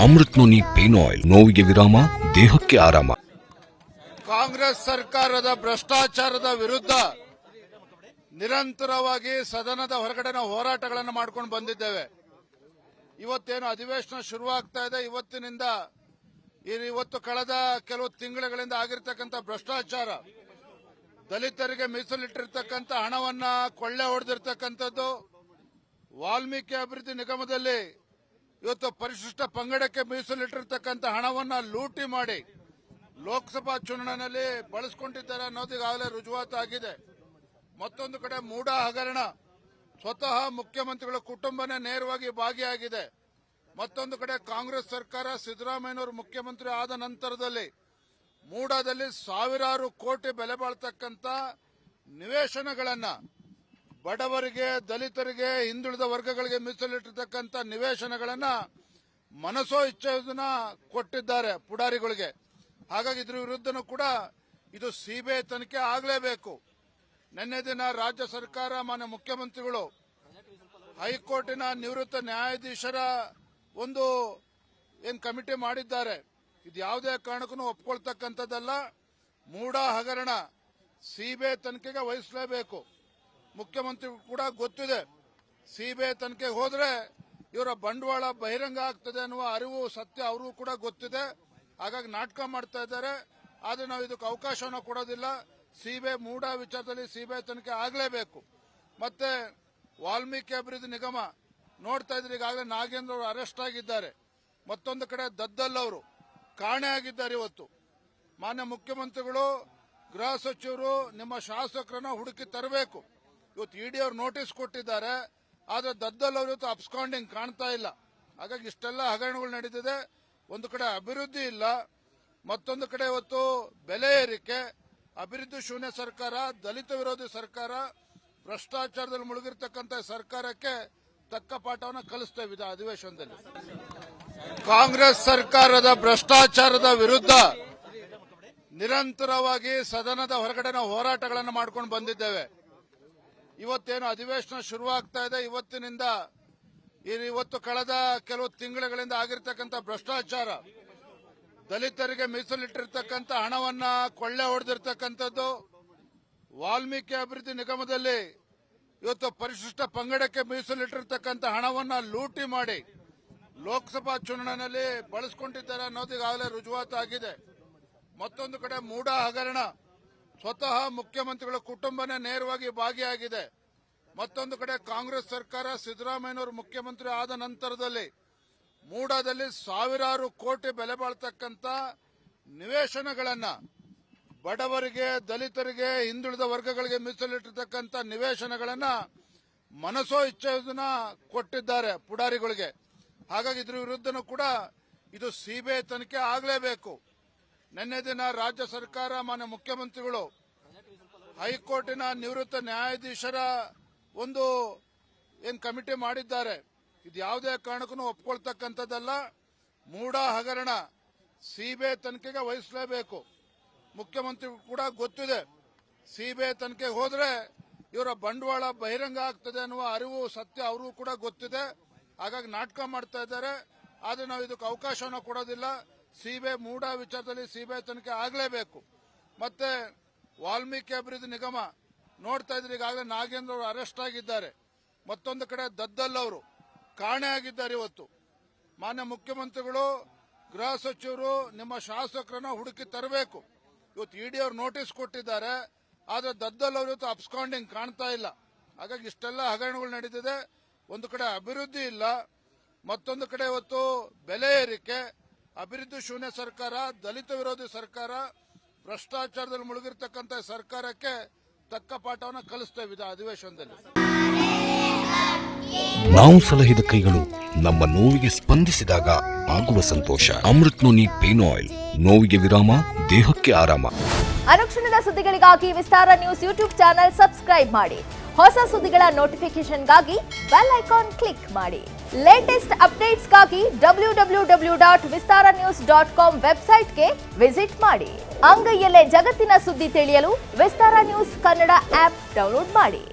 Amrit noni pain oil, ನೋವಿಗೆ ವಿರಾಮ, ದೇಹಕ್ಕೆ ಆರಾಮ. ಕಾಂಗ್ರೆಸ್ ಸರ್ಕಾರದ ಭ್ರಷ್ಟಾಚಾರದ ವಿರುದ್ಧ ನಿರಂತರವಾಗಿ ಸದನದ ಹೊರಗಡೆ ನಾವು ಹೋರಾಟಗಳನ್ನು ಮಾಡ್ಕೊಂಡು ಬಂದಿದ್ದೇವೆ. ಇವತ್ತೇನು ಅಧಿವೇಶನ ಶುರುವಾಗ್ತಾ ಇದೆ, ಇವತ್ತಿನಿಂದ ಇವತ್ತು ಕಳೆದ ಕೆಲವು ತಿಂಗಳುಗಳಿಂದ ಆಗಿರ್ತಕ್ಕಂಥ ಭ್ರಷ್ಟಾಚಾರ, ದಲಿತರಿಗೆ ಮೀಸಲಿಟ್ಟಿರ್ತಕ್ಕಂಥ ಹಣವನ್ನ ಕೊಳ್ಳೆ ಹೊಡೆದಿರ್ತಕ್ಕಂಥದ್ದು, ವಾಲ್ಮೀಕಿ ಅಭಿವೃದ್ಧಿ ನಿಗಮದಲ್ಲಿ ಇವತ್ತು ಪರಿಶಿಷ್ಟ ಪಂಗಡಕ್ಕೆ ಮೀಸಲಿಟ್ಟಿರ್ತಕ್ಕಂಥ ಹಣವನ್ನ ಲೂಟಿ ಮಾಡಿ ಲೋಕಸಭಾ ಚುನಾವಣೆಯಲ್ಲಿ ಬಳಸಿಕೊಂಡಿದ್ದಾರೆ ಅನ್ನೋದು ಈಗಾಗಲೇ ರುಜುವಾತಾಗಿದೆ. ಮತ್ತೊಂದು ಕಡೆ ಮೂಡ ಹಗರಣ, ಸ್ವತಃ ಮುಖ್ಯಮಂತ್ರಿಗಳ ಕುಟುಂಬನೇ ನೇರವಾಗಿ ಭಾಗಿಯಾಗಿದೆ. ಮತ್ತೊಂದು ಕಡೆ ಕಾಂಗ್ರೆಸ್ ಸರ್ಕಾರ ಸಿದ್ದರಾಮಯ್ಯನವರು ಮುಖ್ಯಮಂತ್ರಿ ಆದ ನಂತರದಲ್ಲಿ ಮೂಡಾದಲ್ಲಿ ಸಾವಿರಾರು ಕೋಟಿ ಬೆಲೆ ಬಾಳ್ತಕ್ಕಂಥ ನಿವೇಶನಗಳನ್ನ ಬಡವರಿಗೆ, ದಲಿತರಿಗೆ, ಹಿಂದುಳಿದ ವರ್ಗಗಳಿಗೆ ಮೀಸಲಿಟ್ಟಿರ್ತಕ್ಕಂಥ ನಿವೇಶನಗಳನ್ನ ಮನಸೋ ಇಚ್ಛೆಯನ್ನ ಕೊಟ್ಟಿದ್ದಾರೆ ಪುಡಾರಿಗಳಿಗೆ. ಹಾಗಾಗಿ ಇದ್ರ ವಿರುದ್ಧನೂ ಕೂಡ ಇದು ಸಿಬಿಐ ತನಿಖೆ ಆಗಲೇಬೇಕು. ನಿನ್ನೆ ದಿನ ರಾಜ್ಯ ಸರ್ಕಾರ, ಮಾನ್ಯ ಮುಖ್ಯಮಂತ್ರಿಗಳು ಹೈಕೋರ್ಟಿನ ನಿವೃತ್ತ ನ್ಯಾಯಾಧೀಶರ ಒಂದು ಕಮಿಟಿ ಮಾಡಿದ್ದಾರೆ. ಇದು ಯಾವುದೇ ಕಾರಣಕ್ಕೂ ಒಪ್ಕೊಳ್ತಕ್ಕಂಥದ್ದಲ್ಲ. ಮೂಡ ಹಗರಣ ಸಿಬಿಐ ತನಿಖೆಗೆ ವಹಿಸಲೇಬೇಕು. ಮುಖ್ಯಮಂತ್ರಿಗೂ ಕೂಡ ಗೊತ್ತಿದೆ, ಸಿಬಿಐ ತನಿಖೆಗೆ ಹೋದ್ರೆ ಇವರ ಬಂಡವಾಳ ಬಹಿರಂಗ ಆಗ್ತದೆ ಅನ್ನುವ ಅರಿವು, ಸತ್ಯ ಅವ್ರಿಗೂ ಕೂಡ ಗೊತ್ತಿದೆ. ಹಾಗಾಗಿ ನಾಟಕ ಮಾಡ್ತಾ ಇದ್ದಾರೆ. ಆದ್ರೆ ನಾವು ಇದಕ್ಕೆ ಅವಕಾಶವನ್ನು ಕೊಡೋದಿಲ್ಲ. ಸಿಬಿಐ ಮೂಡ ವಿಚಾರದಲ್ಲಿ ಸಿಬಿಐ ತನಿಖೆ ಆಗಲೇಬೇಕು. ಮತ್ತೆ ವಾಲ್ಮೀಕಿ ಅಭಿವೃದ್ಧಿ ನಿಗಮ ನೋಡ್ತಾ ಇದ್ರೆ ಈಗಾಗಲೇ ನಾಗೇಂದ್ರ ಅವರು ಅರೆಸ್ಟ್ ಆಗಿದ್ದಾರೆ. ಮತ್ತೊಂದು ಕಡೆ ದದ್ದಲ್ ಅವರು ಕಾಣೆ ಆಗಿದ್ದಾರೆ. ಇವತ್ತು ಮಾನ್ಯ ಮುಖ್ಯಮಂತ್ರಿಗಳು, ಗೃಹ ಸಚಿವರು ನಿಮ್ಮ ಶಾಸಕರನ್ನ ಹುಡುಕಿ ತರಬೇಕು. ಇವತ್ತು ಇಡಿ ಅವರು ನೋಟಿಸ್ ಕೊಟ್ಟಿದ್ದಾರೆ. ಆದ್ರೆ ದದ್ದಲ್ ಅವರು ಇವತ್ತು ಅಬ್ಸ್ಕಾಂಡಿಂಗ್ ಕಾಣ್ತಾ ಇಲ್ಲ. ಹಾಗಾಗಿ ಇಷ್ಟೆಲ್ಲ ಹಗರಣಗಳು ನಡೀತಿದೆ. ಒಂದು ಕಡೆ ಅಭಿವೃದ್ಧಿ ಇಲ್ಲ, ಮತ್ತೊಂದು ಕಡೆ ಇವತ್ತು ಬೆಲೆ ಏರಿಕೆ, ಅಭಿವೃದ್ಧಿ ಶೂನ್ಯ ಸರ್ಕಾರ, ದಲಿತ ವಿರೋಧಿ ಸರ್ಕಾರ, ಭ್ರಷ್ಟಾಚಾರದಲ್ಲಿ ಮುಳುಗಿರ್ತಕ್ಕಂಥ ಸರ್ಕಾರಕ್ಕೆ ತಕ್ಕ ಪಾಠವನ್ನು ಕಲಿಸ್ತೇವೆ ಅಧಿವೇಶನದಲ್ಲಿ. ಕಾಂಗ್ರೆಸ್ ಸರ್ಕಾರದ ಭ್ರಷ್ಟಾಚಾರದ ವಿರುದ್ಧ ನಿರಂತರವಾಗಿ ಸದನದ ಹೊರಗಡೆ ನಾವು ಹೋರಾಟಗಳನ್ನು ಮಾಡ್ಕೊಂಡು ಬಂದಿದ್ದೇವೆ. ಇವತ್ತೇನು ಅಧಿವೇಶನ ಶುರುವಾಗ್ತಾ ಇದೆ, ಇವತ್ತಿನಿಂದ ಇವತ್ತು ಕಳೆದ ಕೆಲವು ತಿಂಗಳುಗಳಿಂದ ಆಗಿರ್ತಕ್ಕಂಥ ಭ್ರಷ್ಟಾಚಾರ, ದಲಿತರಿಗೆ ಮೀಸಲಿಟ್ಟಿರ್ತಕ್ಕಂಥ ಹಣವನ್ನ ಕೊಳ್ಳೆ ಹೊಡೆದಿರ್ತಕ್ಕಂಥದ್ದು, ವಾಲ್ಮೀಕಿ ಅಭಿವೃದ್ಧಿ ನಿಗಮದಲ್ಲಿ ಇವತ್ತು ಪರಿಶಿಷ್ಟ ಪಂಗಡಕ್ಕೆ ಮೀಸಲಿಟ್ಟಿರ್ತಕ್ಕಂಥ ಹಣವನ್ನ ಲೂಟಿ ಮಾಡಿ ಲೋಕಸಭಾ ಚುನಾವಣೆಯಲ್ಲಿ ಬಳಸಿಕೊಂಡಿದ್ದಾರೆ ಅನ್ನೋದು ಈಗಾಗಲೇ ರುಜುವಾತಾಗಿದೆ. ಮತ್ತೊಂದು ಕಡೆ ಮೂಡ ಹಗರಣ, ಸ್ವತಃ ಮುಖ್ಯಮಂತ್ರಿಗಳ ಕುಟುಂಬನೇ ನೇರವಾಗಿ ಭಾಗಿಯಾಗಿದೆ. ಮತ್ತೊಂದು ಕಡೆ ಕಾಂಗ್ರೆಸ್ ಸರ್ಕಾರ, ಸಿದ್ದರಾಮಯ್ಯನವರು ಮುಖ್ಯಮಂತ್ರಿ ಆದ ನಂತರದಲ್ಲಿ ಮೂಡಾದಲ್ಲಿ ಸಾವಿರಾರು ಕೋಟಿ ಬೆಲೆ ಬಾಳ್ತಕ್ಕಂಥ ನಿವೇಶನಗಳನ್ನ ಬಡವರಿಗೆ, ದಲಿತರಿಗೆ, ಹಿಂದುಳಿದ ವರ್ಗಗಳಿಗೆ ಮೀಸಲಿಟ್ಟಿರ್ತಕ್ಕಂಥ ನಿವೇಶನಗಳನ್ನ ಮನಸೋ ಇಚ್ಛೆಯನ್ನ ಕೊಟ್ಟಿದ್ದಾರೆ ಪುಡಾರಿಗಳಿಗೆ. ಹಾಗಾಗಿ ಇದ್ರ ವಿರುದ್ಧನೂ ಕೂಡ ಇದು ಸಿಬಿಐ ತನಿಖೆ ಆಗಲೇಬೇಕು. ನಿನ್ನೆ ದಿನ ರಾಜ್ಯ ಸರ್ಕಾರ, ಮಾನ್ಯ ಮುಖ್ಯಮಂತ್ರಿಗಳು ಹೈಕೋರ್ಟಿನ ನಿವೃತ್ತ ನ್ಯಾಯಾಧೀಶರ ಒಂದು ಕಮಿಟಿ ಮಾಡಿದ್ದಾರೆ. ಇದು ಯಾವುದೇ ಕಾರಣಕ್ಕೂ ಒಪ್ಕೊಳ್ತಕ್ಕಂಥದ್ದಲ್ಲ. ಮೂಡ ಹಗರಣ ಸಿಬಿಐ ತನಿಖೆಗೆ ವಹಿಸಲೇಬೇಕು. ಮುಖ್ಯಮಂತ್ರಿಗೂ ಕೂಡ ಗೊತ್ತಿದೆ, ಸಿಬಿಐ ತನಿಖೆಗೆ ಹೋದ್ರೆ ಇವರ ಬಂಡವಾಳ ಬಹಿರಂಗ ಆಗ್ತದೆ ಅನ್ನುವ ಅರಿವು, ಸತ್ಯ ಅವ್ರಿಗೂ ಕೂಡ ಗೊತ್ತಿದೆ. ಹಾಗಾಗಿ ನಾಟಕ ಮಾಡ್ತಾ ಇದ್ದಾರೆ. ಆದ್ರೆ ನಾವು ಇದಕ್ಕೆ ಅವಕಾಶವನ್ನು ಕೊಡೋದಿಲ್ಲ. ಸಿಬಿಐ ಮೂಡ ವಿಚಾರದಲ್ಲಿ ಸಿಬಿಐ ತನಿಖೆ ಆಗಲೇಬೇಕು. ಮತ್ತೆ ವಾಲ್ಮೀಕಿ ಅಭಿವೃದ್ಧಿ ನಿಗಮ ನೋಡ್ತಾ ಇದ್ರೆ ಈಗಾಗಲೇ ನಾಗೇಂದ್ರ ಅವರು ಅರೆಸ್ಟ್ ಆಗಿದ್ದಾರೆ. ಮತ್ತೊಂದು ಕಡೆ ದದ್ದಲ್ ಅವರು ಕಾಣೆ ಆಗಿದ್ದಾರೆ. ಇವತ್ತು ಮಾನ್ಯ ಮುಖ್ಯಮಂತ್ರಿಗಳು, ಗೃಹ ಸಚಿವರು ನಿಮ್ಮ ಶಾಸಕರನ್ನ ಹುಡುಕಿ ತರಬೇಕು. ಇವತ್ತು ಇಡಿ ಅವರು ನೋಟಿಸ್ ಕೊಟ್ಟಿದ್ದಾರೆ. ಆದ್ರೆ ದದ್ದಲ್ ಅವರು ಇವತ್ತು ಅಬ್ಸ್ಕಾಂಡಿಂಗ್ ಕಾಣ್ತಾ ಇಲ್ಲ. ಹಾಗಾಗಿ ಇಷ್ಟೆಲ್ಲ ಹಗರಣಗಳು ನಡೀತಿದೆ. ಒಂದು ಕಡೆ ಅಭಿವೃದ್ಧಿ ಇಲ್ಲ, ಮತ್ತೊಂದು ಕಡೆ ಇವತ್ತು ಬೆಲೆ ಏರಿಕೆ, ಅಭಿವೃದ್ಧಿ ಶೂನ್ಯ ಸರ್ಕಾರ, ದಲಿತ ವಿರೋಧಿ ಸರ್ಕಾರ, ಭ್ರಷ್ಟಾಚಾರದಲ್ಲಿ ಮುಳುಗಿರ್ತಕ್ಕಂಥ ಸರ್ಕಾರಕ್ಕೆ ತಕ್ಕ ಪಾಠವನ್ನು ಕಲಿಸ್ತೇವೆ ಅಧಿವೇಶನದಲ್ಲಿ. ನಾವು ಸಲಹಿದ ಕೈಗಳು ನಮ್ಮ ನೋವಿಗೆ ಸ್ಪಂದಿಸಿದಾಗ ಆಗುವ ಸಂತೋಷ. ಅಮೃತ್ ನೋನಿ ಪೇನ್ ಆಯಿಲ್, ನೋವಿಗೆ ವಿರಾಮ, ದೇಹಕ್ಕೆ ಆರಾಮ. ಅನುಕ್ಷಣದ ಸುದ್ದಿಗಳಿಗಾಗಿ ವಿಸ್ತಾರ ನ್ಯೂಸ್ ಯೂಟ್ಯೂಬ್ ಚಾನೆಲ್ ಸಬ್ಸ್ಕ್ರೈಬ್ ಮಾಡಿ. ಹೊಸ ಸುದ್ದಿಗಳ ನೋಟಿಫಿಕೇಶನ್ಗಾಗಿ ಬೆಲ್ ಐಕಾನ್ ಕ್ಲಿಕ್ ಮಾಡಿ. ಲೇಟೆಸ್ಟ್ ಅಪ್ಡೇಟ್ಸ್ಗಾಗಿ www.vistaranews.com ವೆಬ್ಸೈಟ್ಗೆ ವಿಸಿಟ್ ಮಾಡಿ. ಅಂಗೈಯಲ್ಲೇ ಜಗತ್ತಿನ ಸುದ್ದಿ ತಿಳಿಯಲು ವಿಸ್ತಾರ ನ್ಯೂಸ್ ಕನ್ನಡ ಆಪ್ ಡೌನ್ಲೋಡ್ ಮಾಡಿ.